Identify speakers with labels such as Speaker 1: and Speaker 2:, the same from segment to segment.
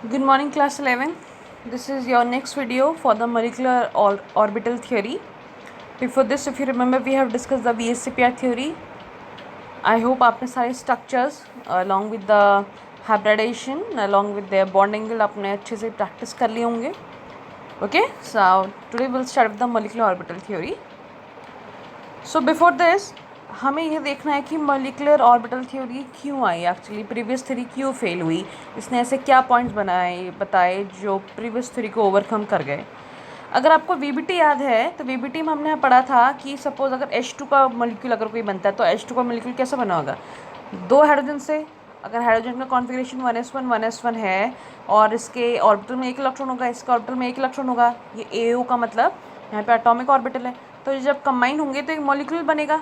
Speaker 1: Good morning, class 11. This is your next video for the molecular orbital theory. Before this, if you remember, we have discussed the VSCPR theory. I hope आपने सारे structures along with the hybridization along with their bond angle आपने अच्छे से practice कर लिए होंगे. Okay, so today we'll start with the molecular orbital theory. So before this, हमें ये देखना है कि मॉलिकुलर ऑर्बिटल थ्योरी क्यों आई, एक्चुअली प्रीवियस थ्योरी क्यों फेल हुई, इसने ऐसे क्या पॉइंट्स बताए जो प्रीवियस थ्योरी को ओवरकम कर गए. अगर आपको वीबीटी याद है तो वीबीटी में हमने पढ़ा था कि सपोज अगर H2 का मॉलिक्यूल अगर कोई बनता है तो H2 का मॉलिक्यूल कैसा बना होगा, दो हाइड्रोजन से. अगर हाइड्रोजन का कॉन्फिगरेशन 1s1 है और इसके ऑर्बिटल में एक इलेक्ट्रॉन होगा, इसके ऑर्बिटल में एक इलेक्ट्रॉन होगा, ये AO का मतलब यहाँ पे एटॉमिक ऑर्बिटल है. तो जब कंबाइन होंगे तो एक मॉलिक्यूल बनेगा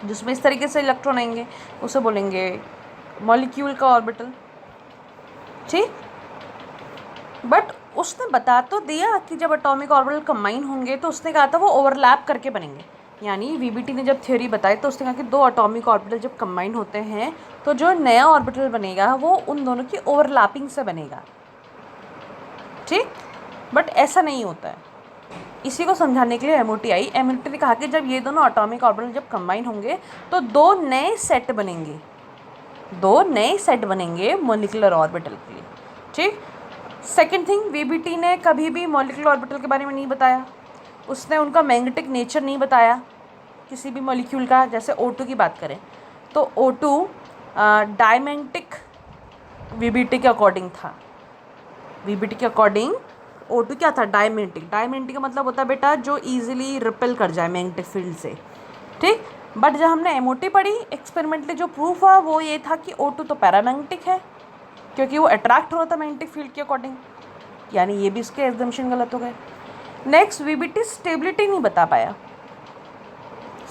Speaker 1: जिसमें इस तरीके से इलेक्ट्रॉन आएंगे, उसे बोलेंगे मॉलिक्यूल का ऑर्बिटल. ठीक, बट उसने बता तो दिया कि जब एटॉमिक ऑर्बिटल कंबाइन होंगे तो उसने कहा था वो ओवरलैप करके बनेंगे. यानी वीबीटी ने जब थ्योरी बताई तो उसने कहा कि दो एटॉमिक ऑर्बिटल जब कंबाइन होते हैं तो जो नया ऑर्बिटल बनेगा वो उन दोनों की ओवरलैपिंग से बनेगा. ठीक, बट ऐसा नहीं होता है. इसी को समझाने के लिए एमओटी आई. एमओटी ने कहा कि जब ये दोनों एटॉमिक ऑर्बिटल जब कंबाइन होंगे तो दो नए सेट बनेंगे मॉलिक्यूलर ऑर्बिटल के लिए. ठीक, सेकंड थिंग, वीबीटी ने कभी भी मॉलिक्यूलर ऑर्बिटल के बारे में नहीं बताया. उसने उनका मैग्नेटिक नेचर नहीं बताया किसी भी मॉलिक्यूल का. जैसे O2 की बात करें तो O2 डायमैग्नेटिक वीबीटी के अकॉर्डिंग था. वीबीटी के अकॉर्डिंग O2 क्या था, डायमैग्नेटिक. डायमैग्नेटिक का मतलब होता है बेटा जो इजीली रिपेल कर जाए मैग्नेटिक फील्ड से. ठीक, बट जब हमने एमओटी पढ़ी एक्सपेरिमेंटली जो प्रूफ हुआ वो ये था कि O2 तो पैरामैग्नेटिक है क्योंकि वो अट्रैक्ट हो रहा था मैग्नेटिक फील्ड के अकॉर्डिंग. यानी ये भी इसके एजम्पशन गलत हो गए. नेक्स्ट, वीबीटी स्टेबिलिटी नहीं बता पाया,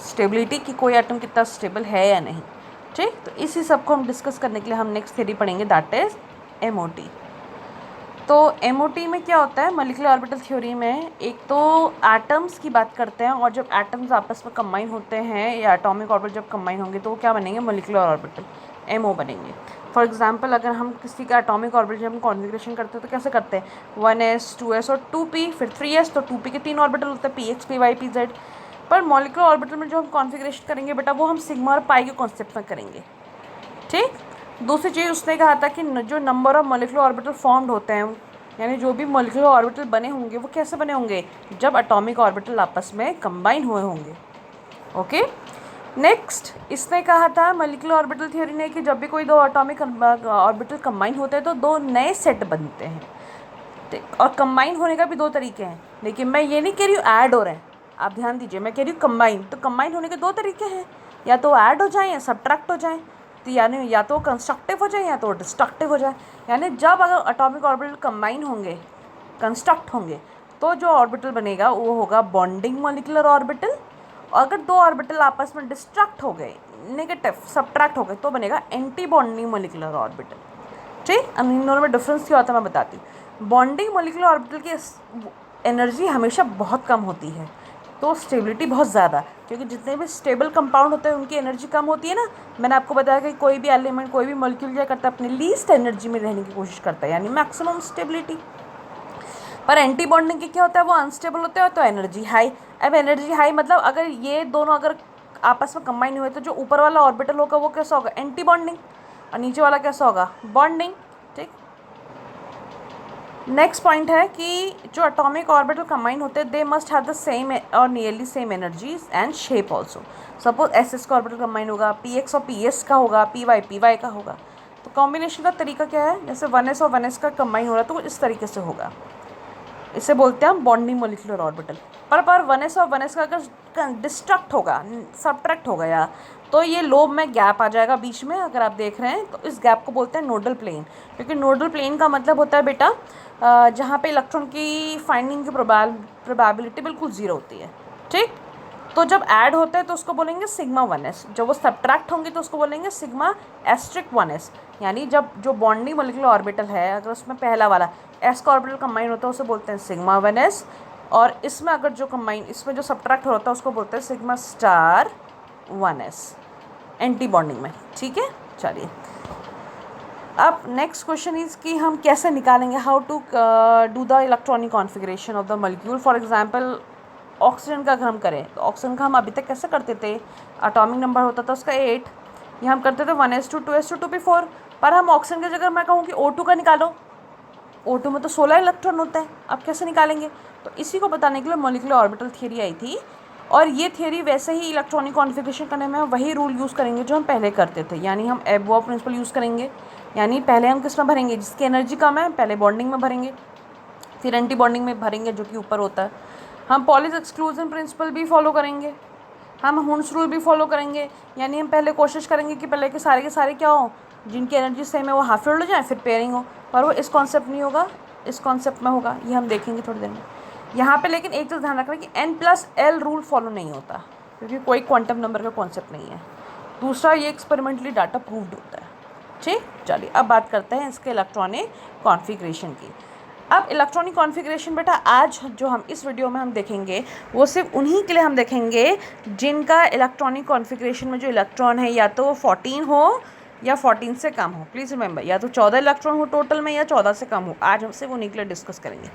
Speaker 1: स्टेबिलिटी की कोई एटम कितना स्टेबल है या नहीं. ठीक, तो इसी सब को हम डिस्कस करने के लिए हम नेक्स्ट थ्योरी पढ़ेंगे, दैट इज एमओटी. तो एमओटी में क्या होता है, मॉलिक्यूलर ऑर्बिटल थ्योरी में एक तो एटम्स की बात करते हैं और जब एटम्स आपस में कंबाइन होते हैं या एटॉमिक ऑर्बिटल जब कंबाइन होंगे तो वो क्या बनेंगे, मॉलिक्यूलर ऑर्बिटल एमओ बनेंगे. फॉर एग्जांपल अगर हम किसी का एटॉमिक ऑर्बिटल जब हम कॉन्फिगरेशन करते हैं तो कैसे करते हैं, 1s 2s और 2p, फिर 3s, तो 2p के 3 ऑर्बिटल होते हैं, px py pz. पर मॉलिक्यूलर ऑर्बिटल में जो हम कॉन्फिगरेशन करेंगे बेटा वो हम सिग्मा और पाई के कॉन्सेप्ट में करेंगे. ठीक, दूसरी चीज़ उसने कहा था कि जो number of molecular orbital formed होते हैं, यानी जो भी मॉलिक्यूलर ऑर्बिटल बने होंगे वो कैसे बने होंगे, जब एटॉमिक ऑर्बिटल आपस में कंबाइन हुए होंगे. ओके, नेक्स्ट इसने कहा था मॉलिक्यूलर ऑर्बिटल थ्योरी ने कि जब भी कोई दो एटॉमिक ऑर्बिटल कंबाइन होते हैं तो दो नए सेट बनते हैं. ठीक, और कंबाइन होने का भी दो तरीके हैं. लेकिन मैं ये नहीं कह रही हूँ ऐड हो रहे हैं, आप ध्यान दीजिए, मैं कह रही हूँ कंबाइन. तो कंबाइन होने के दो तरीके हैं, या तो ऐड हो जाए या सब्ट्रैक्ट हो जाए. तो यानी या तो कंस्ट्रक्टिव हो जाए या तो डिस्ट्रक्टिव हो जाए. यानी जब अगर एटॉमिक ऑर्बिटल कंबाइन होंगे, कंस्ट्रक्ट होंगे, तो जो ऑर्बिटल बनेगा वो होगा बॉन्डिंग मॉलिक्यूलर ऑर्बिटल. और अगर दो ऑर्बिटल आपस में डिस्ट्रक्ट हो गए, नेगेटिव सब्ट्रैक्ट हो गए, तो बनेगा एंटी बॉन्डिंग मॉलिक्यूलर ऑर्बिटल. ठीक, अब इन दोनों में डिफरेंस क्या होता है मैं बताती हूँ. बॉन्डिंग मॉलिक्यूलर ऑर्बिटल की एनर्जी हमेशा बहुत कम होती है, तो स्टेबिलिटी बहुत ज़्यादा, क्योंकि जितने भी स्टेबल कंपाउंड होते हैं उनकी एनर्जी कम होती है ना. मैंने आपको बताया कि कोई भी एलिमेंट, कोई भी मॉलिक्यूल क्या करता है, अपने लीस्ट एनर्जी में रहने की कोशिश करता है, यानी मैक्सिमम स्टेबिलिटी. पर एंटी बॉन्डिंग के क्या होता है, वो अनस्टेबल होते हैं तो एनर्जी हाई. अब एनर्जी हाई मतलब अगर ये दोनों अगर आपस में कंबाइन हुए तो जो ऊपर वाला ऑर्बिटल होगा वो कैसा होगा, एंटी बॉन्डिंग, और नीचे वाला कैसा होगा, बॉन्डिंग. ठीक, नेक्स्ट पॉइंट है कि जो एटॉमिक ऑर्बिटल कंबाइन होते हैं they must have the same और nearly same energies and shape also. Suppose S का ऑर्बिटल कंबाइन होगा, px और ps का होगा, py का होगा. तो कॉम्बिनेशन का तरीका क्या है, जैसे 1s और 1s का कंबाइन हो रहा है तो कुछ इस तरीके से होगा. इसे बोलते हैं हम बॉन्डिंग मॉलिक्यूलर ऑर्बिटल. पर 1s और 1s का अगर डिस्ट्रक्ट होगा, सब्ट्रैक्ट हो गया, तो ये लोब में गैप आ जाएगा बीच में. अगर आप देख रहे हैं तो इस गैप को बोलते हैं नोडल प्लेन, क्योंकि नोडल प्लेन का मतलब होता है बेटा जहाँ पे इलेक्ट्रॉन की फाइंडिंग की प्रोबेबिलिटी बिल्कुल ज़ीरो होती है. ठीक, तो जब ऐड होता है तो उसको बोलेंगे सिग्मा 1s, जब वो सब्ट्रैक्ट होंगे तो उसको बोलेंगे सिग्मा एस्ट्रिक 1s. यानी जब जो बॉन्डिंग मॉलिक्यूलर ऑर्बिटल है अगर उसमें पहला वाला एस का ऑर्बिटल कंबाइन होता है उसे बोलते हैं सिग्मा 1s, और इसमें अगर जो कंबाइन, इसमें जो सब्ट्रैक्ट हो रहा है उसको बोलते हैं sigma star 1s anti bonding में. ठीक है, चलिए अब नेक्स्ट क्वेश्चन इज कि हम कैसे निकालेंगे, how to do the electronic configuration of the molecule. For example oxygen का अगर हम करें तो ऑक्सीजन का हम अभी तक कैसे करते थे, एटॉमिक नंबर होता था उसका 8, ये हम करते थे 1s2 2s2 2p4। पर हम ऑक्सीजन की जगह मैं कहूँ कि O2 का निकालो, O2 में तो 16 इलेक्ट्रॉन होते हैं, अब कैसे निकालेंगे। तो इसी को बताने के लिए मॉलिक्यूलर ऑर्बिटल थियरी आई थी, और ये थियरी वैसे ही इलेक्ट्रॉनिक कॉन्फ़िगरेशन करने में वही रूल यूज़ करेंगे जो हम पहले करते थे, यानी हम एबॉव प्रिंसिपल यूज़ करेंगे। यानी पहले हम किस में भरेंगे, जिसकी एनर्जी कम है पहले बॉन्डिंग में भरेंगे, फिर एंटी बॉन्डिंग में भरेंगे जो कि ऊपर होता है। हम पॉलिस एक्सक्लूजन प्रिंसिपल भी फॉलो करेंगे, हम हुन्स रूल भी फॉलो करेंगे, यानी हम पहले कोशिश करेंगे कि पहले के सारे क्या हो, जिनकी एनर्जी सेम है वो हाफ फिल्ड हो जाए, फिर पेयरिंग हो। पर वो इस कॉन्सेप्ट नहीं होगा, इस कॉन्सेप्ट में होगा, ये हम देखेंगे थोड़ी देर में। यहाँ पे लेकिन एक चीज़ ध्यान रखना कि n+l रूल फॉलो नहीं होता, क्योंकि कोई क्वांटम नंबर का कॉन्सेप्ट नहीं है। दूसरा, ये एक्सपेरिमेंटली डाटा प्रूव्ड होता है। ठीक, चलिए अब बात करते हैं इसके इलेक्ट्रॉनिक कॉन्फ़िगरेशन की। अब इलेक्ट्रॉनिक कॉन्फ़िगरेशन बेटा आज जो हम इस वीडियो में हम देखेंगे वो सिर्फ उन्हीं के लिए हम देखेंगे जिनका इलेक्ट्रॉनिक कॉन्फ़िगरेशन में जो इलेक्ट्रॉन है या तो वो 14 हो या 14 से कम हो। प्लीज़ रिमेंबर, या तो 14 इलेक्ट्रॉन हो टोटल में या 14 से कम हो। आज हम सिर्फ उन्हीं के लिए डिस्कस करेंगे।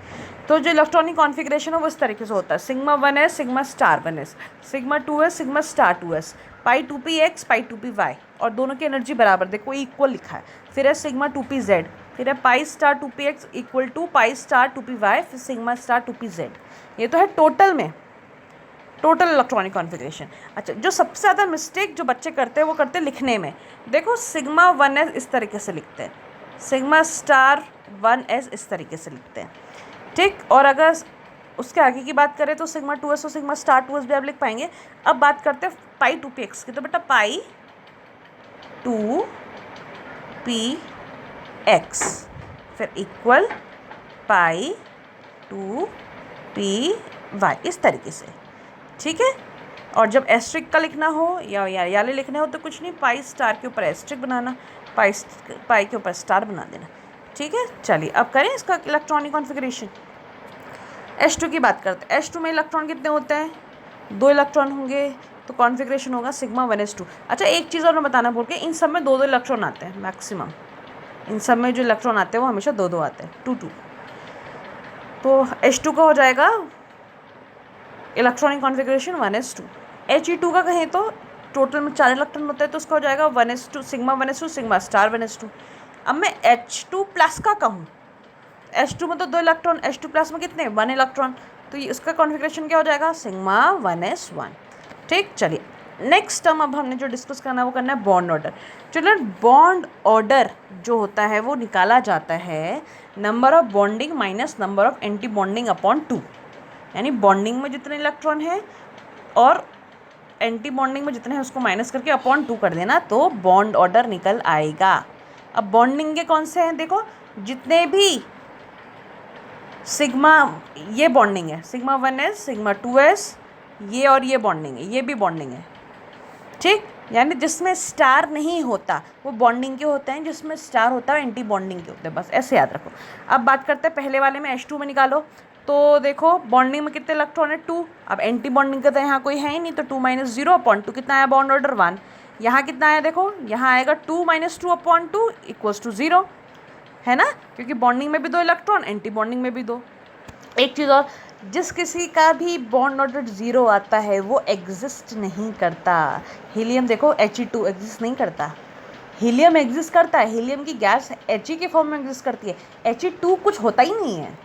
Speaker 1: तो जो इलेक्ट्रॉनिक कॉन्फ़िगरेशन है वो इस तरीके से होता है, sigma 1s sigma star 1s, sigma 2s sigma star 2s, पाई 2px पाई 2py, और दोनों की एनर्जी बराबर देखो इक्वल लिखा है। फिर है सिग्मा 2pz, फिर है pi star 2px equal to pi star 2py, फिर सिग्मा स्टार 2pz। ये तो है टोटल में, टोटल इलेक्ट्रॉनिक कॉन्फ़िगरेशन। अच्छा, जो सबसे ज़्यादा मिस्टेक जो बच्चे करते हैं वो करते हैं लिखने में। देखो सिग्मा 1s इस तरीके से लिखते हैं, सिग्मा स्टार 1s इस तरीके से लिखते हैं। ठीक, और अगर उसके आगे की बात करें तो सिग्मा 2s और सिग्मा स्टार 2s भी आप लिख पाएंगे। अब बात करते हैं पाई 2px की, तो बेटा पाई 2px फिर इक्वल पाई 2py इस तरीके से। ठीक है, और जब एस्ट्रिक का लिखना हो या याले लिखने हो तो कुछ नहीं, पाई स्टार के ऊपर एस्ट्रिक बनाना, पाई के ऊपर स्टार बना देना। ठीक है, चलिए अब करें इसका इलेक्ट्रॉनिक कॉन्फ़िगरेशन। H2 की बात करते हैं। H2 में इलेक्ट्रॉन कितने होते हैं, 2 इलेक्ट्रॉन होंगे, तो कॉन्फ़िगरेशन होगा सिग्मा 1s2। अच्छा, एक चीज़ और मैं बताना भूल के, इन सब में 2-2 इलेक्ट्रॉन आते हैं मैक्सिमम, इन सब में जो इलेक्ट्रॉन आते हैं वो हमेशा 2-2 आते हैं, 2-2। तो H2 का हो जाएगा इलेक्ट्रॉनिक कॉन्फ़िगरेशन 1s2। He2 का कहें तो टोटल में 4 इलेक्ट्रॉन होते हैं, तो उसका हो जाएगा 1s2 sigma 1s2 sigma star 1s2। अब मैं H2+ का कहूँ, H2 में तो 2 इलेक्ट्रॉन, H2+ में कितने 1 इलेक्ट्रॉन, तो ये इसका कॉन्फ़िगरेशन क्या हो जाएगा सिग्मा 1s1। ठीक, चलिए नेक्स्ट टर्म अब हमने जो डिस्कस करना है वो करना है bond order. Children, bond order जो होता है वो निकाला जाता है number of bonding minus number of anti bonding upon 2, यानी बॉन्डिंग में जितने इलेक्ट्रॉन है और एंटी बॉन्डिंग में जितने हैं उसको माइनस करके अपॉन 2 कर देना, तो बॉन्ड ऑर्डर निकल आएगा। अब बॉन्डिंग के कौन से हैं, देखो जितने भी सिग्मा, ये बॉन्डिंग है सिग्मा 1s सिग्मा 2s, ये और ये बॉन्डिंग है, ये भी बॉन्डिंग है। ठीक, यानी जिसमें स्टार नहीं होता वो बॉन्डिंग के होते हैं, जिसमें स्टार होता है एंटी बॉन्डिंग के होते हैं, बस ऐसे याद रखो। अब बात करते हैं पहले वाले में, H2 में निकालो, तो देखो बॉन्डिंग में कितने इलेक्ट्रॉन है 2, अब एंटी बॉन्डिंग का तो यहाँ कोई है ही नहीं, तो 2 - 0 अपॉन 2 कितना आया बॉन्ड ऑर्डर 1। यहाँ कितना आया देखो, यहाँ आएगा 2 - 2 अपॉन 2 इक्वल्स टू 0, है ना, क्योंकि बॉन्डिंग में भी 2 इलेक्ट्रॉन, एंटी बॉन्डिंग में भी 2। एक चीज़ और, जिस किसी का भी बॉन्ड ऑर्डर 0 आता है वो एग्जिस्ट नहीं करता। हीलियम देखो He2 एग्जिस्ट नहीं करता, हीलियम एग्जिस्ट करता है, हीलियम की गैस He के फॉर्म में एग्जिस्ट करती है, He2 कुछ होता ही नहीं है।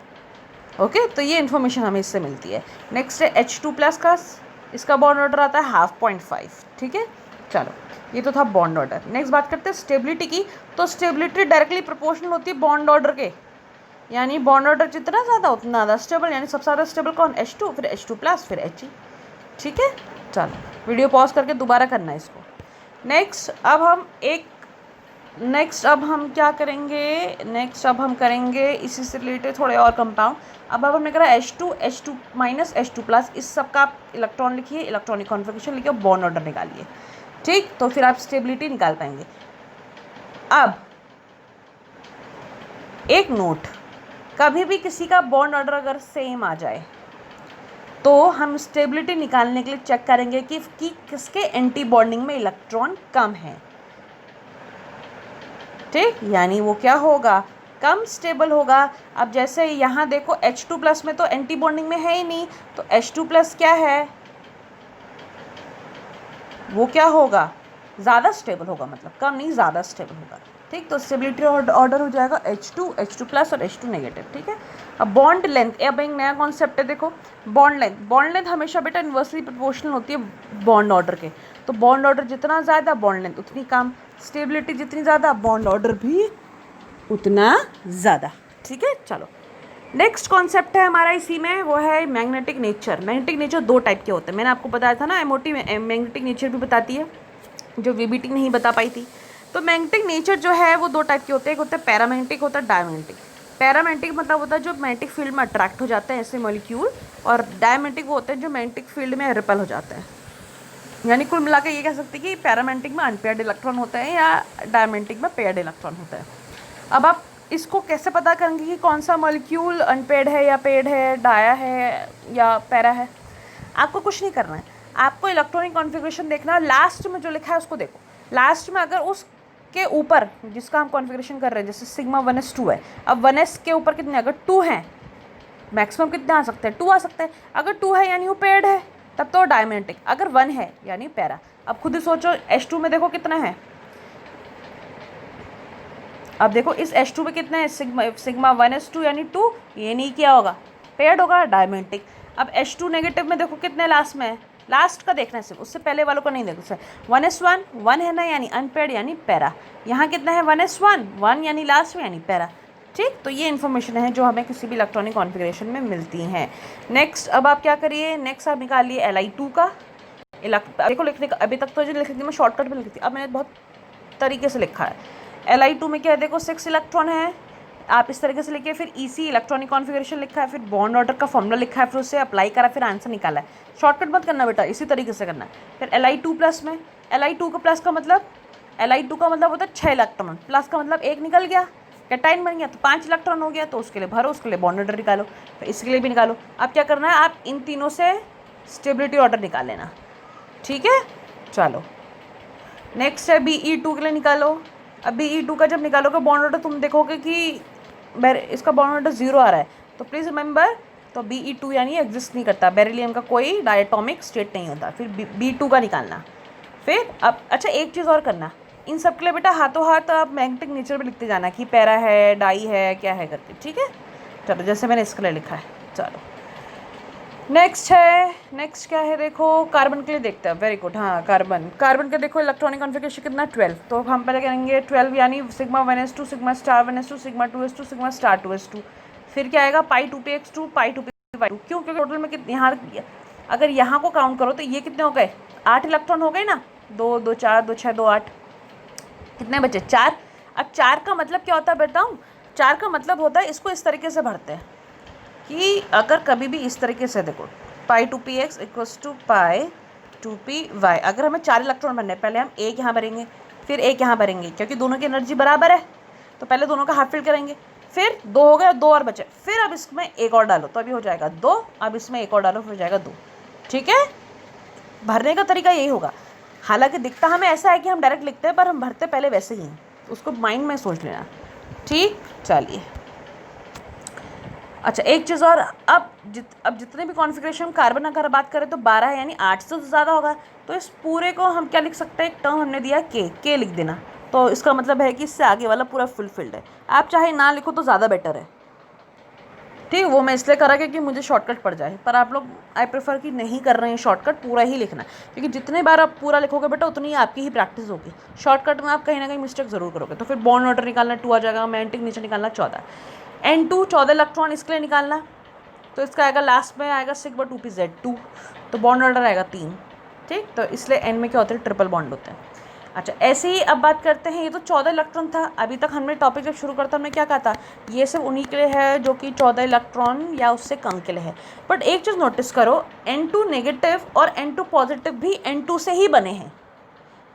Speaker 1: ओके, तो ये इन्फॉर्मेशन हमें इससे मिलती है। नेक्स्ट है H2+ का, इसका बॉन्ड ऑर्डर आता है 1/2.5। ठीक है, चलो ये तो था बॉन्ड ऑर्डर। नेक्स्ट बात करते हैं स्टेबिलिटी की, तो स्टेबिलिटी डायरेक्टली प्रोपोर्शनल होती है बॉन्ड ऑर्डर के, यानी बॉन्ड ऑर्डर जितना ज़्यादा उतना ज़्यादा स्टेबल, यानी सबसे ज़्यादा स्टेबल कौन, H2, फिर H2+, फिर He। ठीक है, चलो वीडियो पॉज करके दोबारा करना है इसको। नेक्स्ट अब हम क्या करेंगे, नेक्स्ट अब हम करेंगे इसी से रिलेटेड थोड़े और कंपाउंड। अब हमने करा H2 H2- H2+, इस सब का आप इलेक्ट्रॉन लिखिए, इलेक्ट्रॉनिक कॉन्फ़िगरेशन लिखिए, बॉन्ड ऑर्डर निकालिए। ठीक, तो फिर आप स्टेबिलिटी निकाल पाएंगे। अब एक नोट, कभी भी किसी का बॉन्ड ऑर्डर अगर सेम आ जाए तो हम स्टेबिलिटी निकालने के लिए चेक करेंगे कि किसके एंटी बॉन्डिंग में इलेक्ट्रॉन कम है। ठीक ठीक, यानी वो क्या होगा, कम स्टेबल होगा। अब जैसे यहाँ देखो H2+ में तो एंटी बॉन्डिंग में है ही नहीं, तो H2+ क्या है, वो क्या होगा, ज़्यादा स्टेबल होगा, मतलब कम नहीं ज़्यादा स्टेबल होगा। ठीक, तो स्टेबिलिटी ऑर्डर हो जाएगा H2+ और H2 नेगेटिव। ठीक है, अब बॉन्ड लेंथ, अब एक नया कॉन्सेप्ट है देखो, बॉन्ड लेंथ। बॉन्ड लेंथ हमेशा बेटा इन्वर्सली प्रोपोर्शनल होती है बॉन्ड ऑर्डर के, तो बॉन्ड ऑर्डर जितना ज़्यादा बॉन्ड लेंथ उतनी कम, स्टेबिलिटी जितनी ज़्यादा बॉन्ड ऑर्डर भी उतना ज़्यादा। ठीक है, चलो नेक्स्ट कॉन्सेप्ट है हमारा इसी में, वो है मैग्नेटिक नेचर। मैग्नेटिक नेचर दो टाइप के होते हैं, मैंने आपको बताया था ना, एमओटी में मैग्नेटिक नेचर भी बताती है, जो वीबीटी नहीं बता पाई थी। तो मैग्नेटिक नेचर जो है वो दो टाइप के होते हैं, एक होता है पैरामैग्नेटिक, होता है डायमैग्नेटिक। पैरामैग्नेटिक मतलब होता है जो मैग्नेटिक फील्ड में अट्रैक्ट हो जाते हैं ऐसे मॉलिक्यूल, और डायमैग्नेटिक वो होते हैं जो मैग्नेटिक फील्ड में रिपेल हो जाते हैं। यानी कुल मिला के ये कह सकते हैं कि पैरामैग्नेटिक में अनपेयर्ड इलेक्ट्रॉन होते हैं या डायमैग्नेटिक में पेयर्ड इलेक्ट्रॉन होता है। अब आप इसको कैसे पता करेंगे कि कौन सा मॉलिक्यूल अनपेयर्ड है या पेयर्ड है, डाया है या पैरा है? आपको कुछ नहीं करना है, आपको इलेक्ट्रॉनिक कॉन्फ़िगरेशन देखना है, लास्ट में जो लिखा है उसको देखो। लास्ट में अगर उसके ऊपर जिसका हम कॉन्फ़िगरेशन कर रहे हैं, जैसे सिग्मा 1s2 है, अब 1s के ऊपर कितने, अगर 2 हैं, मैक्सिमम कितने आ सकते हैं, 2 आ सकते हैं। अगर 2 है यानी वो पेयर्ड है, तब तो डायमैग्नेटिक। अगर 1 है यानी पैरा। अब खुद ही सोचो, H2 में देखो कितना है, अब देखो इस H2 में कितने हैं, सिग्मा 1s2 यानी 2, ये नहीं किया होगा, पेयर्ड होगा, डायमैग्नेटिक। अब H2 नेगेटिव में देखो कितने लास्ट में है, लास्ट का देखना है सिर्फ, उससे पहले वालों को नहीं देखो। 1s1 1 है ना, यानी अनपेयर्ड यानी पैरा। यहाँ कितना है 1s1 1 यानी लास्ट में यानी पैरा। ठीक, तो ये इन्फॉर्मेशन है जो हमें किसी भी इलेक्ट्रॉनिक कॉन्फ़िगरेशन में मिलती हैं। नेक्स्ट अब आप क्या करिए, नेक्स्ट आप निकालिए Li2 का। देखो लिखने का अभी तक तो जो लिखी थी मैं शॉर्टकट में लिखी थी, अब मैंने बहुत तरीके से लिखा है। Li2 में क्या है देखो 6 इलेक्ट्रॉन है, आप इस तरीके से लिखिए। फिर EC इलेक्ट्रॉनिक कॉन्फ़िगरेशन लिखा है, फिर बॉन्ड ऑर्डर का फॉर्मूला लिखा है, फिर उससे अप्लाई करा, फिर आंसर निकाला है। शॉर्टकट मत करना बेटा, इसी तरीके से करना है। फिर Li2+ में, Li2 का प्लस का मतलब, Li2 का मतलब होता है 6 इलेक्ट्रॉन, प्लस का मतलब 1 निकल गया, कैटाइन बन गया, तो 5 इलेक्ट्रॉन हो गया, तो उसके लिए भरो, उसके लिए बॉन्ड ऑर्डर निकालो, फिर इसके लिए भी निकालो। अब क्या करना है, आप इन तीनों से स्टेबिलिटी ऑर्डर निकाल लेना। ठीक है, चलो नेक्स्ट है Be2 के लिए निकालो। अब Be2 का जब निकालोगे बॉन्ड ऑर्डर, तुम देखोगे कि इसका बॉन्ड ऑर्डर 0 आ रहा है, तो प्लीज़ रिमेंबर, तो Be2 यानी एग्जिस्ट नहीं करता, बेरिलियम का कोई डायटोमिक स्टेट नहीं होता। फिर B2 का निकालना। फिर अब अच्छा एक चीज़ और करना, इन सब के लिए बेटा हाथों हाथ आप मैग्नेटिक नेचर भी लिखते जाना कि पैरा है, डाई है, क्या है करके। ठीक है, चलो जैसे मैंने इसके लिए लिखा है। चलो नेक्स्ट है, नेक्स्ट क्या है देखो, कार्बन के लिए देखते हैं। वेरी गुड, हाँ कार्बन का देखो इलेक्ट्रॉनिक कॉन्फ़िगरेशन कितना 12, तो हम पहले करेंगे 12 यानी sigma 1s2 sigma star 1s2 sigma 2s2 sigma star 2s2। फिर क्या आएगा पाई 2px2 पाई 2py2। क्यों, क्योंकि टोटल में कितने यहाँ, अगर यहाँ को काउंट करो तो ये कितने हो गए, 8 इलेक्ट्रॉन हो गए ना, 2 2 4 2 6 2 8, कितने बचे 4। अब 4 का मतलब क्या होता है बताऊँ, 4 का मतलब होता है, इसको इस तरीके से भरते हैं कि अगर कभी भी इस तरीके से देखो, पाई 2px equals to pi 2py, अगर हमें 4 इलेक्ट्रॉन भरने हैं, पहले हम एक यहाँ भरेंगे, फिर एक यहाँ भरेंगे, क्योंकि दोनों की एनर्जी बराबर है, तो पहले दोनों का हाफ फिल करेंगे। फिर 2 हो गए, 2 और बचे, फिर अब इसमें एक और डालो, तो अभी हो जाएगा 2, अब इसमें एक और डालो, फिर हो जाएगा 2। ठीक है, भरने का तरीका यही होगा। हालांकि दिखता हमें ऐसा है कि हम डायरेक्ट लिखते हैं, पर हम भरते पहले वैसे ही हैं, उसको माइंड में सोच लेना। ठीक, चलिए अच्छा एक चीज़ और, अब जितने भी कॉन्फ़िगरेशन कार्बन अगर बात करें तो 12 है, यानी 8 से तो ज़्यादा होगा, तो इस पूरे को हम क्या लिख सकते हैं, एक टर्म हमने दिया के लिख देना, तो इसका मतलब है कि इससे आगे वाला पूरा फुलफिल्ड है। आप चाहे ना लिखो तो ज़्यादा बेटर है। ठीक, वो मैं इसलिए करा क्योंकि मुझे शॉर्टकट पड़ जाए, पर आप लोग आई प्रेफर कि नहीं कर रहे हैं शॉर्टकट, पूरा ही लिखना, क्योंकि जितने बार आप पूरा लिखोगे बेटा उतनी ही आपकी ही प्रैक्टिस होगी। शॉर्टकट में आप कहीं ना कहीं मिस्टेक ज़रूर करोगे। तो फिर बॉन्ड ऑर्डर निकालना 2 आ जाएगा, मैग्नेटिक नेचर निकालना 14, N2 14 इलेक्ट्रॉन इसके लिए निकालना, तो इसका आएगा लास्ट में आएगा सिग्मा 2pz2, तो बॉन्ड ऑर्डर आएगा 3। ठीक, तो इसलिए N में क्या होता है, ट्रिपल बॉन्ड होता है। अच्छा ऐसे ही अब बात करते हैं, ये तो 14 इलेक्ट्रॉन था। अभी तक हमने टॉपिक जब शुरू करता हमने क्या कहा था, ये सिर्फ उन्हीं के लिए है जो कि 14 इलेक्ट्रॉन या उससे कम के लिए है। बट एक चीज़ नोटिस करो, N2 नेगेटिव और N2 पॉजिटिव भी N2 से ही बने हैं।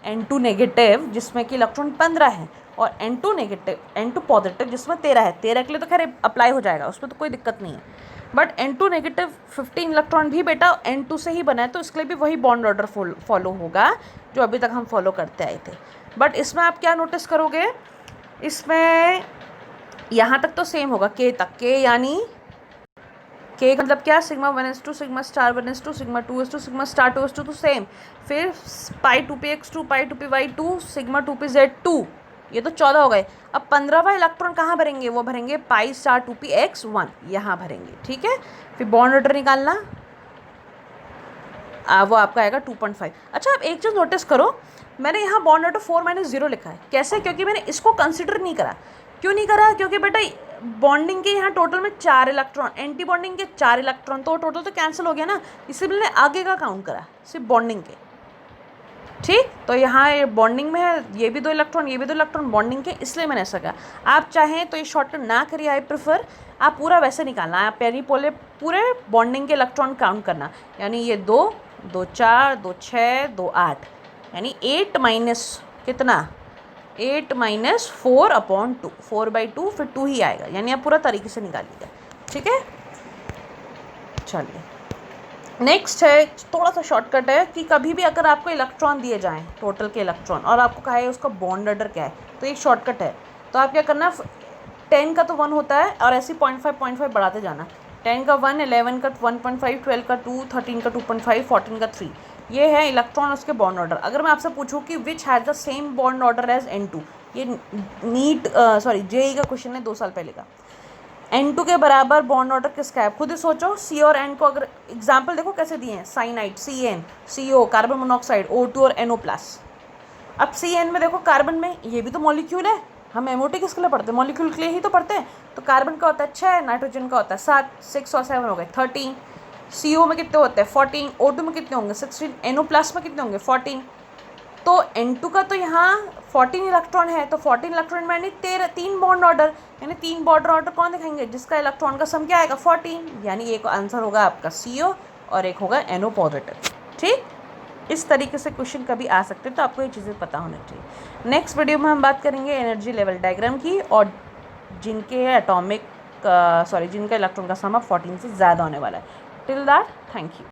Speaker 1: N2 नेगेटिव जिसमें कि इलेक्ट्रॉन 15 है, और N2 पॉजिटिव जिसमें 13 है। 13 के लिए तो खैर अप्लाई हो जाएगा, उसमें तो कोई दिक्कत नहीं है। बट N2 नेगेटिव 15 इलेक्ट्रॉन भी बेटा N2 से ही बना है, तो इसके लिए भी वही बॉन्ड ऑर्डर फॉलो होगा जो अभी तक हम फॉलो करते आए थे। बट इसमें आप क्या नोटिस करोगे, इसमें यहाँ तक तो सेम होगा, के तक, के यानी के मतलब क्या, sigma 1:2 sigma star 1:2 sigma 2:2 sigma star 2:2 तो सेम। फिर पाई 2p(x2) पाई 2p(y2) सिग्मा 2p(z2), ये तो 14 हो गए। अब 15वां इलेक्ट्रॉन कहाँ भरेंगे, वो भरेंगे पाई स्टार 2p(x1), यहाँ भरेंगे, ठीक है। फिर बॉन्ड ऑर्डर निकालना, वो आपका आएगा 2.5। अच्छा, आप एक चीज़ नोटिस करो, मैंने यहाँ बॉन्ड ऑर्डर 4-0 लिखा है। कैसे? क्योंकि मैंने इसको कंसिडर नहीं करा। क्यों नहीं करा? क्योंकि बेटा बॉन्डिंग के यहाँ टोटल में 4 इलेक्ट्रॉन, एंटी बॉन्डिंग के 4 इलेक्ट्रॉन, तो टोटल तो कैंसिल हो गया ना, इसलिए मैंने आगे का काउंट करा, सिर्फ बॉन्डिंग के। ठीक, तो यहाँ ये बॉन्डिंग में है, ये भी 2 इलेक्ट्रॉन, ये भी 2 इलेक्ट्रॉन बॉन्डिंग के, इसलिए मैंने ऐसा कहा। आप चाहें तो ये शॉर्टकट ना करिए, आई प्रेफर आप पूरा वैसे निकालना, आप यानी पूरे बॉन्डिंग के इलेक्ट्रॉन काउंट करना, यानी ये 2, 2 4, 2 6, 2 8, यानी 8 माइनस कितना, 8 माइनस 4/2, 4/2, फिर 2 ही आएगा, यानी आप पूरा तरीके से निकालिएगा, ठीक है। चलिए नेक्स्ट है, थोड़ा सा शॉर्टकट है कि कभी भी अगर आपको इलेक्ट्रॉन दिए जाएं, टोटल के इलेक्ट्रॉन, और आपको कहा है उसका बॉन्ड ऑर्डर क्या है, तो एक शॉर्टकट है। तो आप क्या करना, 10 का तो 1 होता है, और ऐसे 0.5 बढ़ाते जाना। 10 का 1, 11 का 1.5, 12 का 2, 13 का 2.5, 14 का 3, ये है इलेक्ट्रॉन उसके बॉन्ड ऑर्डर। अगर मैं आपसे पूछूं कि which has the same bond order as N2, ये नीट JEE का क्वेश्चन है 2 साल पहले का। N2 के बराबर बॉन्ड ऑर्डर किसका है, खुद ही सोचो। C और N को अगर एग्जाम्पल देखो कैसे दिए हैं, cyanide CN, CO carbon monoxide, O2 और NO+। अब CN में देखो, कार्बन में ये भी तो मॉलिक्यूल है, हम MOT किसके लिए पढ़ते हैं, मॉलिक्यूल के लिए ही तो पढ़ते हैं। तो कार्बन का होता है 6, नाइट्रोजन का होता है 7, 6 और 7 हो गए 13। CO में कितने होते हैं 14, O2 में कितने होंगे 16, NO+ में कितने होंगे 14। तो N2 का तो यहाँ 14 इलेक्ट्रॉन है, तो 14 इलेक्ट्रॉन में यानी 3 बॉन्ड ऑर्डर, यानी 3 बॉन्ड ऑर्डर कौन दिखाएंगे, जिसका इलेक्ट्रॉन का सम क्या आएगा 14, यानी एक आंसर होगा आपका CO और एक होगा NO+। ठीक, इस तरीके से क्वेश्चन कभी आ सकते हैं, तो आपको ये चीज़ें पता होना चाहिए। नेक्स्ट वीडियो में हम बात करेंगे एनर्जी लेवल डायग्राम की, और जिनके जिनका इलेक्ट्रॉन का सम 14 से ज़्यादा होने वाला है। Till that, thank you.